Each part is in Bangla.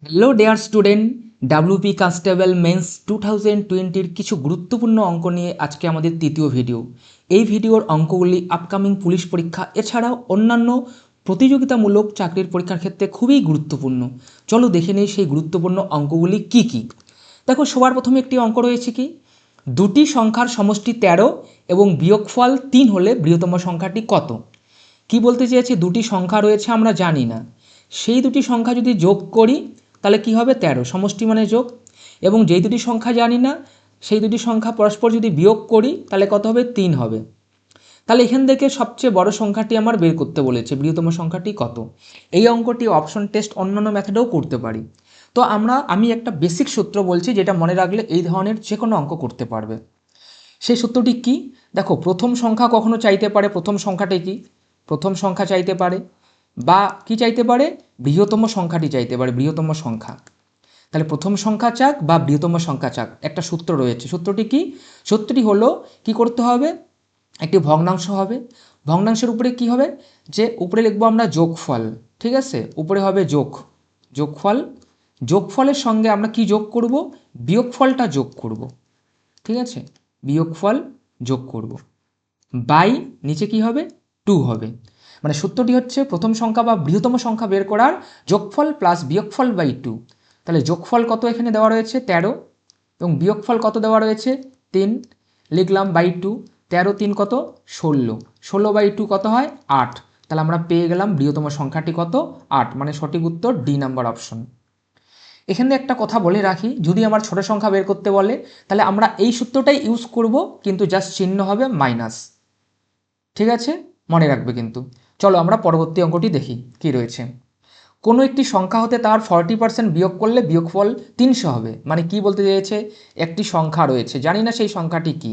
Hello dear student, WP constable mains 2020-র কিছু গুরুত্বপূর্ণ অঙ্ক নিয়ে আজকে আমাদের তৃতীয় ভিডিও। এই ভিডিওর অঙ্কগুলি আপকামিং পুলিশ পরীক্ষা এছাড়াও অন্যান্য প্রতিযোগিতামূলক চাকরির পরীক্ষার ক্ষেত্রে খুবই গুরুত্বপূর্ণ। চলো দেখে নেই সেই গুরুত্বপূর্ণ অঙ্কগুলি কি কি। দেখো, সবার প্রথমে একটি অঙ্ক রয়েছে কি, দুটি সংখ্যার সমষ্টি 13 এবং বিয়োগফল 3 হলে বৃহত্তম সংখ্যাটি কত। কি বলতে চেয়েছে, দুটি সংখ্যা রয়েছে আমরা জানি না, সেই দুটি সংখ্যা যদি যোগ করি তাহলে কি হবে 13, সমষ্টি মানে যোগ। এবং যেই দুটি সংখ্যা জানি না সেই দুটি সংখ্যা পরস্পর যদি বিয়োগ করি তাহলে কত হবে 3 হবে। তাহলে এখান থেকে সবচেয়ে বড় সংখ্যাটি আমার বের করতে বলেছে, বৃহত্তম সংখ্যাটি কত। এই অঙ্কটি অপশন টেস্ট অন্যান্য মেথডেও করতে পারি। তো আমি একটা বেসিক সূত্র বলছি যেটা মনে রাখলে এই ধরনের যে কোনো অঙ্ক করতে পারবে। সেই সূত্রটি কি, দেখো, প্রথম সংখ্যা কখনো চাইতে পারে, প্রথম সংখ্যাটি কি, প্রথম সংখ্যা চাইতে পারে, বা কি চাইতে পারে, বৃহত্তম সংখ্যাটি চাইতে পারে, বৃহত্তম সংখ্যা। তাহলে প্রথম সংখ্যা চাক বা বৃহত্তম সংখ্যা চাক, একটা সূত্র রয়েছে। সূত্রটি কি, সূত্রটি হলো কি করতে হবে, একটি ভগ্নাংশ হবে, ভগ্নাংশের উপরে কি হবে, যে উপরে লিখবো আমরা যোগফল, ঠিক আছে, উপরে হবে যোগফল, যোগফলের সঙ্গে আমরা কি যোগ করব, বিয়োগফলটা যোগ করব, ঠিক আছে, বিয়োগফল যোগ করব, বাই নিচে কি হবে 2 হবে। মানে সূত্রটি হচ্ছে প্রথম সংখ্যা বা বৃহত্তম সংখ্যা বের করার যোগফল প্লাস বিয়োগফল বাই 2। তাহলে যোগফল কত এখানে দেওয়া রয়েছে 13 এবং বিয়োগফল কত দেওয়া রয়েছে 3, লিখলাম বাই 2, 13 3 কত 16, 16 বাই 2 কত হয় 8। তাহলে আমরা পেয়ে গেলাম বৃহত্তম সংখ্যাটি কত 8, মানে সঠিক উত্তর ডি নাম্বার অপশন। এখানে একটা কথা বলে রাখি, যদি আমার ছোট সংখ্যা বের করতে বলে তাহলে আমরা এই সূত্রটাই ইউজ করব, কিন্তু জাস্ট চিহ্ন হবে মাইনাস, ঠিক আছে, মনে রাখবে কিন্তু। চলো আমরা পরবর্তী অঙ্কটি দেখি কি রয়েছে। কোনো একটি সংখ্যা হতে তার 40% বিয়োগ করলে বিয়োগফল 300 হবে। মানে কি বলতে চেয়েছে, একটি সংখ্যা রয়েছে, জানি না সেই সংখ্যাটি কি,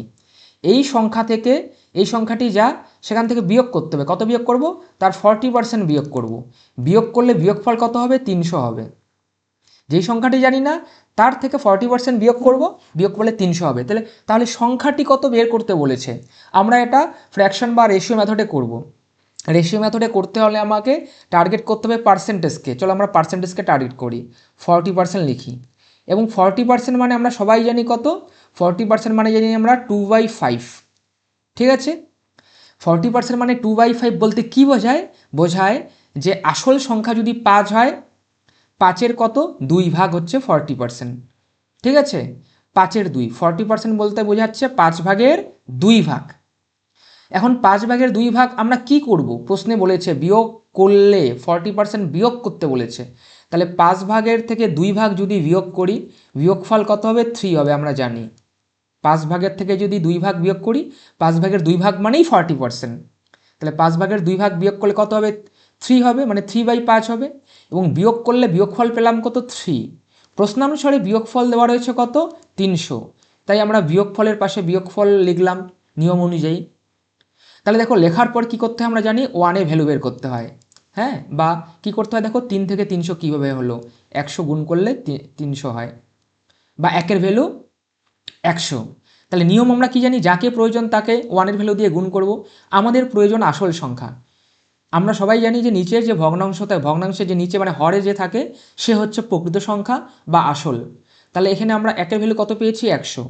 এই সংখ্যা থেকে এই সংখ্যাটি যা সেখান থেকে বিয়োগ করতে হবে, কত বিয়োগ করব, তার 40% বিয়োগ করব, বিয়োগ করলে বিয়োগফল কত হবে 300 হবে। যেই সংখ্যাটি জানি না তার থেকে 40% বিয়োগ করব, বিয়োগ করলে 300 হবে। তাহলে সংখ্যাটি কত বের করতে বলেছে। আমরা এটা ফ্র্যাকশন বা রেশিও মেথডে করব। রেশিও মেথডে করতে হলে আমাকে টার্গেট করতে হবে পার্সেন্টেজকে। চলো আমরা পার্সেন্টেজকে টার্গেট করি, 40% লিখি। এবং 40% মানে আমরা সবাই জানি কত, 40% মানে জানি আমরা 2/5, ঠিক আছে। 40% মানে 2/5 বলতে কি বোঝায়, বোঝায় যে আসল সংখ্যা যদি 5 হয়, 5-এর কত 2 ভাগ হচ্ছে 40%, ঠিক আছে, 5-এর 2, 40% বলতে বোঝাচ্ছে 5 ভাগের 2 ভাগ। এখন 5 ভাগের 2 ভাগ আমরা কি করব, প্রশ্নে বলেছে বিয়োগ করলে 40% বিয়োগ করতে বলেছে। তাহলে 5 ভাগের থেকে 2 ভাগ যদি বিয়োগ করি, বিয়োগফল কত হবে 3 হবে, আমরা জানি 5 ভাগের থেকে যদি 2 ভাগ বিয়োগ করি, 5 ভাগের 2 ভাগ মানেই 40%। তাহলে 5 ভাগের 2 ভাগ বিয়োগ করলে কত হবে 3 হবে, মানে 3/5 হবে। এবং বিয়োগ করলে বিয়োগফল পেলাম কত 3। প্রশ্নানুসারে বিয়োগফল দেওয়া রয়েছে কত 300, তাই আমরা বিয়োগফলের পাশে বিয়োগফল লিখলাম নিয়ম অনুযায়ী। তাহলে দেখো, লেখার পর কি করতে হয় আমরা জানি, 1-এ ভ্যালু বের করতে হয়, হ্যাঁ, বা কি করতে হয়, দেখো 3 থেকে 300 কীভাবে হলো, 100 গুণ করলে 300 হয়, বা 1-এর ভ্যালু 100। তাহলে নিয়ম আমরা কি জানি, যাকে প্রয়োজন তাকে 1-এর ভ্যালু দিয়ে গুণ করব। আমাদের প্রয়োজন আসল সংখ্যা। আমরা সবাই জানি যে নিচের যে ভগ্নাংশে যে নিচে মানে হরে যে থাকে সে হচ্ছে প্রকৃত সংখ্যা বা আসল। তাহলে এখানে আমরা 1-এর ভ্যালু কত পেয়েছি 100,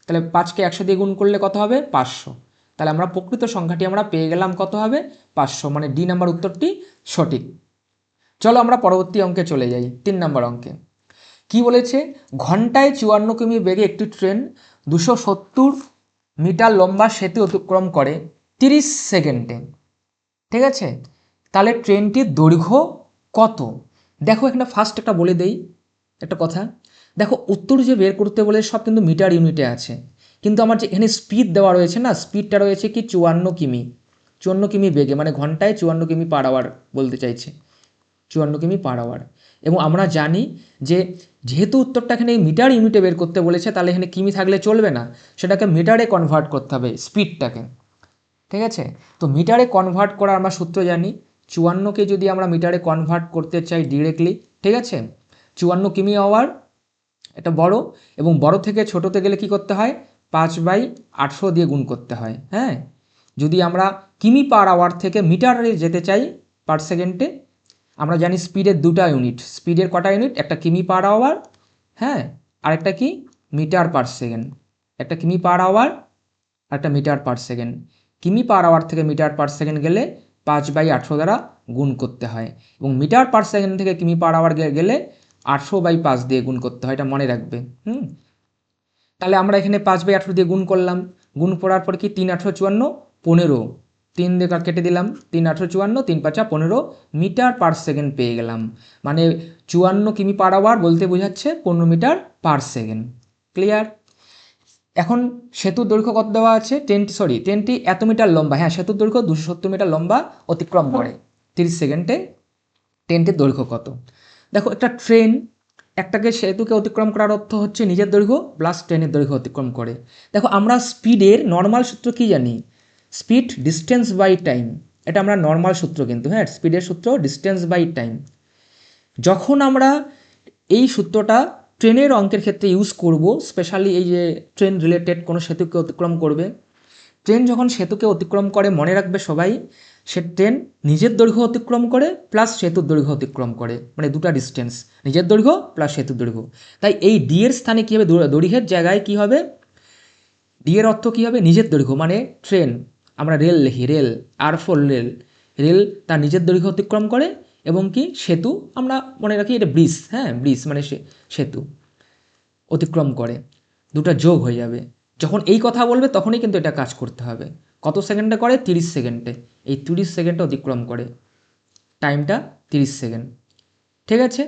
তাহলে 5কে 100 দিয়ে গুণ করলে কত হবে 500। তাহলে আমরা প্রকৃত সংখ্যাটি আমরা পেয়ে গেলাম কত হবে 500, মানে ডি নাম্বার উত্তরটি সঠিক। চলো আমরা পরবর্তী অঙ্কে চলে যাই, 3 নম্বর অঙ্কে। কি বলেছে, ঘন্টায় 54 কিমি বেগে একটি ট্রেন 270 মিটার লম্বা সেতু অতিক্রম করে 30 সেকেন্ডে, ঠিক আছে। তাহলে ট্রেনটির দৈর্ঘ্য কত। দেখো এখানে ফার্স্ট একটা বলে দেই একটা কথা, দেখো উত্তর যে বের করতে বলে সব কিন্তু মিটার ইউনিটে আছে, কিন্তু আমার যে এখানে স্পিড দেওয়া রয়েছে না, স্পিডটা রয়েছে কি 54 কিমি, 54 কিমি বেগে, মানে ঘন্টায় 54 কিমি পার আওয়ার বলতে চাইছে, 54 কিমি পার আওয়ার। এবং আমরা জানি যে যেহেতু উত্তরটা এখানে মিটার ইউনিটে বের করতে বলেছে, তাহলে এখানে কিমি থাকলে চলবে না, সেটাকে মিটারে কনভার্ট করতে হবে স্পিডটাকে, ঠিক আছে। তো মিটারে কনভার্ট করার আমরা সূত্র জানি, 54কে যদি আমরা মিটারে কনভার্ট করতে চাই ডিরেক্টলি, ঠিক আছে, 54 কিমি আওয়ার এটা বড়, এবং বড় থেকে ছোটোতে গেলে কি করতে হয় 5/800 দিয়ে গুণ করতে হয়, হ্যাঁ। যদি আমরা কিমি পার আওয়ার থেকে মিটারে যেতে চাই পার সেকেন্ডে, আমরা জানি স্পিডের দুটা ইউনিট, স্পিডের কটা ইউনিট, একটা কিমি পার আওয়ার, হ্যাঁ, আর একটা কি মিটার পার সেকেন্ড, একটা কিমি পার আওয়ার আর একটা মিটার পার সেকেন্ড। কিমি পার আওয়ার থেকে মিটার পার সেকেন্ড গেলে 5/18 দ্বারা গুণ করতে হয়, এবং মিটার পার সেকেন্ড থেকে কিমি পার আওয়ার গেলে 800/5 দিয়ে গুণ করতে হয়, এটা মনে রাখবে। তাহলে আমরা এখানে 5/18 দিয়ে গুণ করলাম, গুণ করার পর কি 3×8=54, 15, 3 দিয়ে কেটে দিলাম, 3×8=54, 3×5=15 মিটার পার সেকেন্ড পেয়ে গেলাম। মানে 54 কিমি পার আওয়ার বলতে বোঝাচ্ছে 15 মিটার পার সেকেন্ড। ক্লিয়ার? এখন সেতুর দৈর্ঘ্য কত দেওয়া আছে, ট্রেনটি এত মিটার লম্বা, হ্যাঁ সেতুর দৈর্ঘ্য 270 মিটার লম্বা অতিক্রম করে 30 সেকেন্ডে। ট্রেনটির দৈর্ঘ্য কত? দেখো একটা ট্রেন একটাকে সেতুকে অতিক্রম করার অর্থ হচ্ছে নিজের দৈর্ঘ্য প্লাস ট্রেনের দৈর্ঘ্য অতিক্রম করে। দেখো আমরা স্পিডের নর্মাল সূত্র কি জানি, স্পিড ডিস্টেন্স বাই টাইম, এটা আমরা নর্মাল সূত্র কিন্তু, হ্যাঁ স্পিডের সূত্র ডিস্টেন্স বাই টাইম। যখন আমরা এই সূত্রটা ট্রেনের অঙ্কের ক্ষেত্রে ইউজ করব, স্পেশালি এই যে ট্রেন রিলেটেড কোনো সেতুকে অতিক্রম করবে, ট্রেন যখন সেতুকে অতিক্রম করে মনে রাখবে সবাই, সে ট্রেন নিজের দৈর্ঘ্য অতিক্রম করে প্লাস সেতুর দৈর্ঘ্য অতিক্রম করে, মানে দুটা ডিস্টেন্স, নিজের দৈর্ঘ্য প্লাস সেতুর দৈর্ঘ্য। তাই এই ডি এর স্থানে কী হবে, দৈর্ঘ্যের জায়গায় কী হবে, ডি এর অর্থ কী হবে, নিজের দৈর্ঘ্য, মানে ট্রেন, আমরা রেল লিখি, rail, R for rail, rail তার নিজের দৈর্ঘ্য অতিক্রম করে, এবং কি সেতু আমরা মনে রাখি এটা ব্রিজ, হ্যাঁ ব্রিজ মানে সেতু অতিক্রম করে, দুটো যোগ হয়ে যাবে। যখন এই কথা বলবে তখনই কিন্তু এটা কাজ করতে হবে। কত সেকেন্ডে করে, 30 সেকেন্ডে, এই 30 সেকেন্ডে অতিক্রম করে, টাইমটা 30 সেকেন্ড। ঠিক আছে,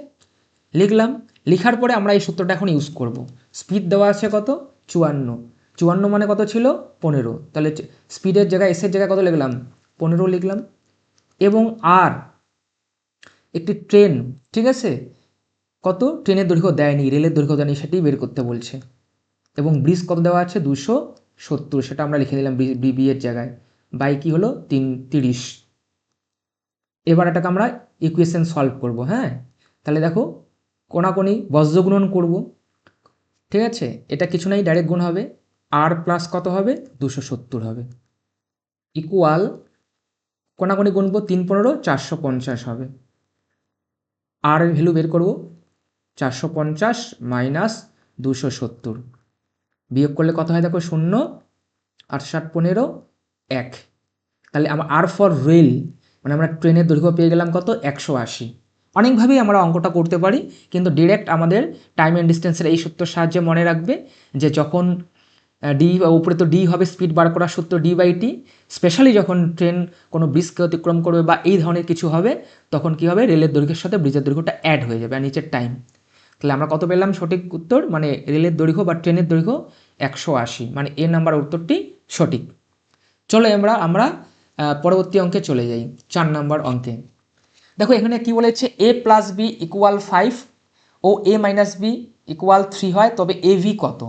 লিখলাম, লিখার পরে আমরা এই সূত্রটা এখন ইউজ করব। স্পিড দেওয়া আছে কত, 54, 54 মানে কত ছিল, 15, তাহলে স্পিডের জায়গায় এসের জায়গায় কত লিখলাম, 15 লিখলাম। এবং আর একটি ট্রেন, ঠিক আছে, কত ট্রেনের দৈর্ঘ্য দেয়নি, রেলের দৈর্ঘ্য দেয়নি, সেটাই বের করতে বলছে। এবং ব্রিজ কত দেওয়া আছে, 270, সেটা আমরা লিখে দিলাম বি এর জায়গায়, বাই কি হলো 30। এবার এটাকে আমরা ইকুয়েশন সলভ করব, হ্যাঁ তাহলে দেখো কোনাকুনি বজ্রগুণন করব, ঠিক আছে, এটা কিছু নাই ডাইরেক্ট গুণ হবে, আর প্লাস কত হবে 270 হবে, ইকুয়াল কোনাকুনি গুনবো 3×15 450 হবে, আর এর ভ্যালু বের করব 450 মাইনাস 270, বিয়োগ করলে কত হয় দেখো 0, 8 7 15 1। তাহলে আমার আর ফর রেল মানে আমরা ট্রেনের দৈর্ঘ্য পেয়ে গেলাম কত, 180। অনেকভাবেই আমরা অঙ্কটা করতে পারি, কিন্তু ডিরেক্ট আমাদের টাইম অ্যান্ড ডিস্টেন্সের এই সূত্রের সাহায্যে মনে রাখবে যে যখন ডি, উপরে তো ডি হবে স্পিড বার করার সূত্র ডি/টি, স্পেশালি যখন ট্রেন কোনো ব্রিজকে অতিক্রম করবে বা এই ধরনের কিছু হবে, তখন কি হবে, রেলের দৈর্ঘ্যের সাথে ব্রিজের দৈর্ঘ্যটা অ্যাড হয়ে যাবে, আর নিচের টাইম। তাহলে আমরা কত পেলাম সঠিক উত্তর, মানে রেলের দৈর্ঘ্য বা ট্রেনের দৈর্ঘ্য 180, মানে এ নাম্বার উত্তরটি সঠিক। চলো আমরা পরবর্তী অঙ্কে চলে যাই, 4 নম্বর অঙ্কে। দেখো এখানে কি বলেছে, a + b = 5 O a - b = 3 হয়, তবে av কত?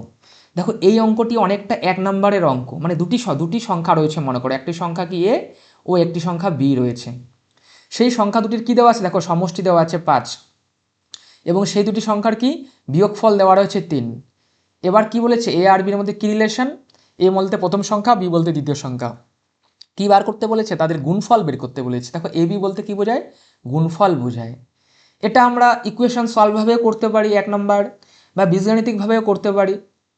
দেখো এই অঙ্কটি অনেকটা 1 নম্বরের অঙ্ক, মানে দুটি সংখ্যা রয়েছে মনে করো, একটি সংখ্যা কি a ও একটি সংখ্যা b রয়েছে। সেই সংখ্যা দুটির কি দেওয়া আছে, দেখো সমষ্টি দেওয়া আছে 5, এবং সেই দুটি সংখ্যার কি বিয়োগফল দেওয়া রয়েছে 3। এবার কি বলেছে, a আর বির মধ্যে কি রিলেশন, a বলতে প্রথম সংখ্যা, b বলতে দ্বিতীয় সংখ্যা, কি বার করতে বলেছে, তাদের গুণফল বের করতে বলেছে। দেখো এ বি বলতে কি বোঝায়, গুণফল বোঝায়। এটা আমরা ইকুয়েশন সলভভাবেও করতে পারি 1 নম্বর, বা বীজগাণিতিকভাবেও করতে পারি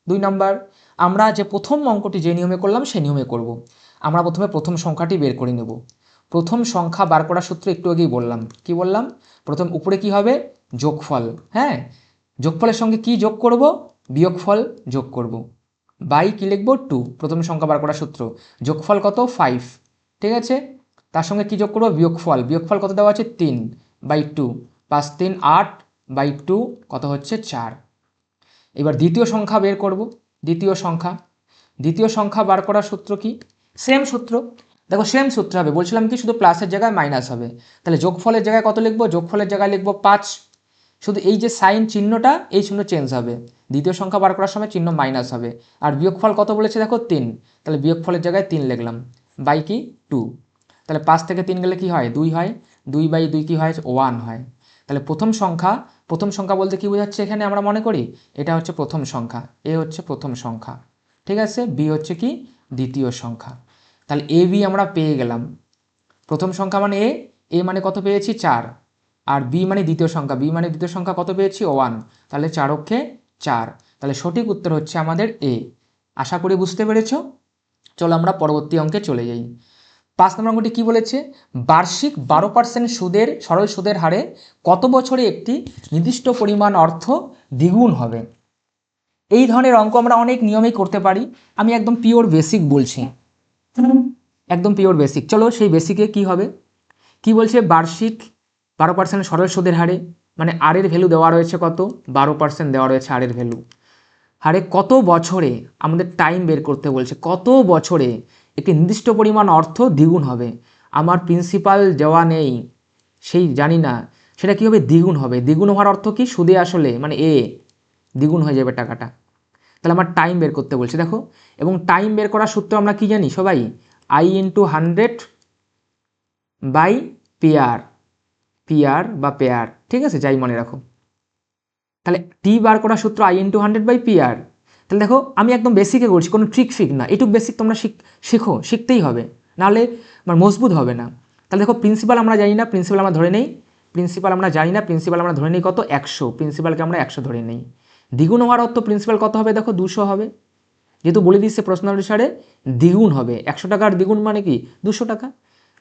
2 নম্বর। আমরা যে প্রথম অঙ্কটি যে নিয়মে করলাম সেই নিয়মে করব। আমরা প্রথমে প্রথম সংখ্যাটি বের করে নেব। প্রথম সংখ্যা বার করার সূত্র একটু আগেই বললাম, কি বললাম, প্রথম উপরে কি হবে, যোগফল, হ্যাঁ যোগফলের সঙ্গে কি যোগ করব, বিয়োগফল যোগ করব, বাই কি লিখব 2, প্রথম সংখ্যা বার করার সূত্র, যোগফল কত 5, ঠিক আছে, তার সঙ্গে কি যোগ করব, বিয়োগফল, বিয়োগফল কত দেওয়া আছে 3/2, 5 3 8/2 কত হচ্ছে 4। এবার দ্বিতীয় সংখ্যা বের করব, দ্বিতীয় সংখ্যা বার করার সূত্র কি, সেম সূত্র, দেখো সেম সূত্র হবে, বলছিলাম কি শুধু প্লাসের জায়গায় মাইনাস হবে, তাহলে যোগফলের জায়গায় কত লিখব, যোগফলের জায়গায় লিখব 5, শুধু এই যে সাইন চিহ্নটা এই চিহ্ন চেঞ্জ হবে, দ্বিতীয় সংখ্যা বার করার সময় চিহ্ন মাইনাস হবে, আর বিয়োগফল কত বলেছে দেখো 3, তাহলে বিয়োগফলের জায়গায় 3 লিখলাম, বাই কি 2, তাহলে 5 থেকে 3 গেলে কি হয় 2 হয়, 2/2 কি হয় 1 হয়। তাহলে প্রথম সংখ্যা বলতে কি বোঝাচ্ছে এখানে আমরা মনে করি, এটা হচ্ছে প্রথম সংখ্যা, এ হচ্ছে প্রথম সংখ্যা, ঠিক আছে, বি হচ্ছে কি দ্বিতীয় সংখ্যা। তাহলে এ বি আমরা পেয়ে গেলাম, প্রথম সংখ্যা মানে এ মানে কত পেয়েছি 4, আর বি মানে দ্বিতীয় সংখ্যা, বি মানে দ্বিতীয় সংখ্যা কত পেয়েছি 1, তাহলে 4 অক্ষে 4, তাহলে সঠিক উত্তর হচ্ছে আমাদের এ। আশা করি বুঝতে পেরেছো। চলো আমরা পরবর্তী অঙ্কে চলে যাই। 5 নম্বর অঙ্কটি কী বলেছে, বার্ষিক 12% সুদের সরল সুদের হারে কত বছরে একটি নির্দিষ্ট পরিমাণ অর্থ দ্বিগুণ হবে। এই ধরনের অঙ্ক আমরা অনেক নিয়মেই করতে পারি, আমি একদম পিওর বেসিক বলছি, একদম পিওর বেসিক। চলো সেই বেসিকে কি হবে, কি বলছে, বার্ষিক 12% সরল সুদের হারে, মানে আর এর ভ্যালু দেওয়া রয়েছে কত, 12% দেওয়া রয়েছে আর এর ভ্যালু, হারে কত বছরে, আমাদের টাইম বের করতে বলছে, কত বছরে একটি নির্দিষ্ট পরিমাণ অর্থ দ্বিগুণ হবে। আমার প্রিন্সিপাল দেওয়া নেই, সেই জানি না, সেটা কী হবে, দ্বিগুণ হবে। দ্বিগুণ হওয়ার অর্থ কি, সুদে আসলে মানে এ দ্বিগুণ হয়ে যাবে টাকাটা। তাহলে আমার টাইম বের করতে বলছে, দেখো, এবং টাইম বের করার সূত্র আমরা কি জানি সবাই, I × 100 বাই পেয়ার, পিয়ার বা পেয়ার, ঠিক আছে, যাই মনে রাখো। তাহলে টি বার করার সূত্র I × 100 বাই পিয়ার। তাহলে দেখো আমি একদম বেসিকে করছি, কোনো ট্রিক ফিক না, এটুক বেসিক তোমরা শিখো, শিখতেই হবে, নাহলে আমার মজবুত হবে না। তাহলে দেখো প্রিন্সিপাল আমরা জানি না, প্রিন্সিপাল আমরা ধরে নেই, প্রিন্সিপাল আমরা জানি না, প্রিন্সিপাল আমরা ধরে নেই কত, 100, প্রিন্সিপালকে আমরা 100 ধরে নেই। দ্বিগুণ হওয়ার অর্থ প্রিন্সিপাল কত হবে, দেখো 200 হবে, যেহেতু বলে দিচ্ছে প্রশ্ন অনুসারে দ্বিগুণ হবে। 100 টাকার দ্বিগুণ মানে কি 200 টাকা।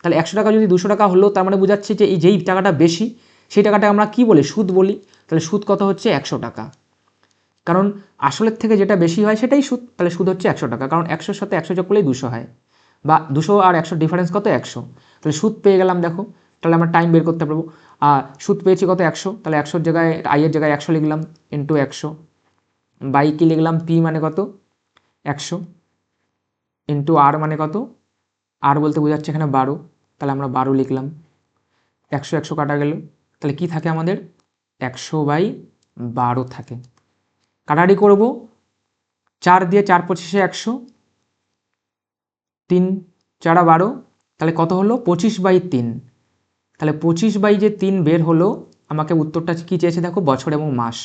তাহলে 100 টাকা যদি 200 টাকা হলো, তার মানে বোঝাচ্ছে যে এই যেই টাকাটা বেশি, সেই টাকাটা আমরা কি বলি, সুদ বলি। তাহলে সুদ কত হচ্ছে 100 টাকা, কারণ আসলের থেকে যেটা বেশি হয় সেটাই সুদ। তাহলে সুদ হচ্ছে 100 টাকা, কারণ 100-র সাথে 100 যোগ করলেই 200 হয়, বা 200 আর 100 ডিফারেন্স কত, 100। তাহলে সুদ পেয়ে গেলাম, দেখো, তাহলে আমরা টাইম বের করতে পারবো। সুদ পেয়েছি কত, 100, তাহলে 100-র জায়গায় আইয়ের জায়গায় 100 লিখলাম, ইন্টু 100 বাই কি লিখলাম, পি মানে কত 100, ইন্টু আর মানে কত, আর বলতে বোঝাচ্ছে এখানে 12, তাহলে আমরা 12 লিখলাম, 100 কাটা গেল, তাহলে কি থাকে আমাদের 100/12 থাকে। কাটাকাটি করব, 4 দিয়ে 4 × 25 100, 3 × 4 = 12, তাহলে কত হলো 25/3। তাহলে 25/3 বের হলো, আমাকে উত্তরটা কি চেয়েছে দেখো, বছর এবং মাস।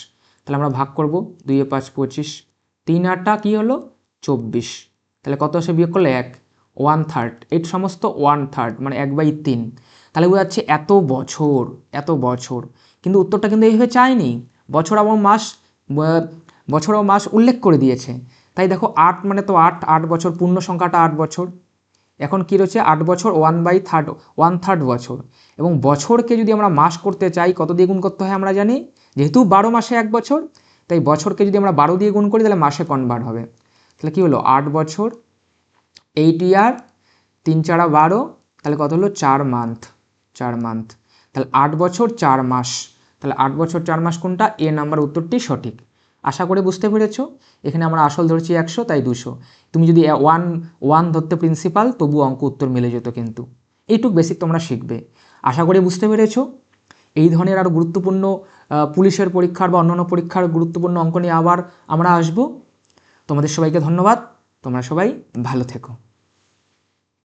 তাহলে আমরা ভাগ করব, 2 × 5 = 25, 3 × 8 কি হলো 24, তাহলে কত আসে বিয়োগ করলে 1, 1/3, এই সমস্ত 1/3 মানে 1/3। তাহলে বোঝাচ্ছে এত বছর, এত বছর, কিন্তু উত্তরটা কিন্তু এইভাবে চাইনি, বছর এবং মাস, বছর ও মাস উল্লেখ করে দিয়েছে। তাই দেখো 8 মানে তো 8 বছর, পূর্ণ সংখ্যাটা 8 বছর। এখন কী রয়েছে 8 বছর, 1/3 বছর। এবং বছরকে যদি আমরা মাস করতে চাই, কত দিয়ে গুণ করতে হয় আমরা জানি, যেহেতু 12 মাসে 1 বছর, তাই বছরকে যদি আমরা 12 দিয়ে গুণ করি তাহলে মাসে কনভার্ট হবে। তাহলে কী হলো 8 বছর, 8 ইয়ার, 3 × 4 = 12, তাহলে কত হলো 4 মান্থ, 4 মান্থ। তাহলে 8 বছর 4 মাস, তাহলে 8 বছর 4 মাস কোনটা, এ নাম্বার উত্তরটি সঠিক। আশা করি বুঝতে পেরেছো। এখানে আমরা আসল ধরছি 100, তাই 200। তুমি যদি 1 ধরতে প্রিন্সিপাল, তবু অঙ্ক উত্তর মিলে যেত, কিন্তু এইটুক বেসিক তোমরা শিখবে। আশা করি বুঝতে পেরেছো। এই ধরনের আরও গুরুত্বপূর্ণ পুলিশের পরীক্ষার বা অন্যান্য পরীক্ষার গুরুত্বপূর্ণ অঙ্ক নিয়ে আবার আমরা আসব। তোমাদের সবাইকে ধন্যবাদ, তোমরা সবাই ভালো থেকো।